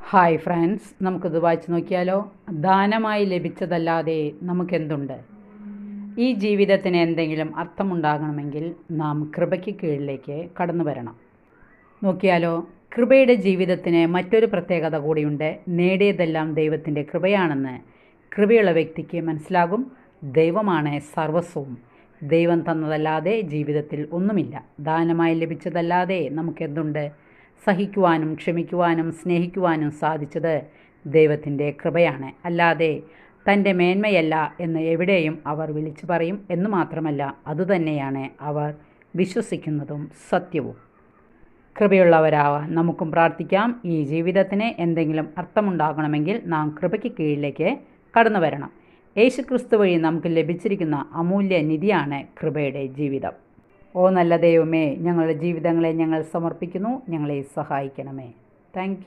Hi friends, നമുക്കിത് വായിച്ചു നോക്കിയാലോ. ദാനമായി ലഭിച്ചതല്ലാതെ നമുക്കെന്തുണ്ട്? ഈ ജീവിതത്തിന് എന്തെങ്കിലും അർത്ഥമുണ്ടാകണമെങ്കിൽ നാം കൃപയ്ക്ക് കീഴിലേക്ക് കടന്നു വരണം. നോക്കിയാലോ, കൃപയുടെ ജീവിതത്തിന് മറ്റൊരു പ്രത്യേകത കൂടിയുണ്ട്. നേടിയതെല്ലാം ദൈവത്തിൻ്റെ കൃപയാണെന്ന് കൃപയുള്ള വ്യക്തിക്ക് മനസ്സിലാകും. ദൈവമാണ് സർവസ്വവും. ദൈവം തന്നതല്ലാതെ ജീവിതത്തിൽ ഒന്നുമില്ല. ദാനമായി ലഭിച്ചതല്ലാതെ നമുക്കെന്തുണ്ട്? സഹിക്കുവാനും ക്ഷമിക്കുവാനും സ്നേഹിക്കുവാനും സാധിച്ചത് ദൈവത്തിൻ്റെ കൃപയാണ്. അല്ലാതെ തൻ്റെ മേന്മയല്ല എന്ന് എവിടെയും അവർ വിളിച്ചു പറയും എന്ന് മാത്രമല്ല, അതുതന്നെയാണ് അവർ വിശ്വസിക്കുന്നതും സത്യവും. കൃപയുള്ളവരാവാൻ നമുക്കും പ്രാർത്ഥിക്കാം. ഈ ജീവിതത്തിന് എന്തെങ്കിലും അർത്ഥമുണ്ടാകണമെങ്കിൽ നാം കൃപയ്ക്ക് കീഴിലേക്ക് കടന്നു വരണം. യേശുക്രിസ്തു വഴി നമുക്ക് ലഭിച്ചിരിക്കുന്ന അമൂല്യ നിധിയാണ് കൃപയുടെ ജീവിതം. ഓ നല്ല ദൈവമേ, ഞങ്ങളുടെ ജീവിതങ്ങളെ ഞങ്ങൾ സമർപ്പിക്കുന്നു. ഞങ്ങളെ സഹായിക്കണമേ. താങ്ക്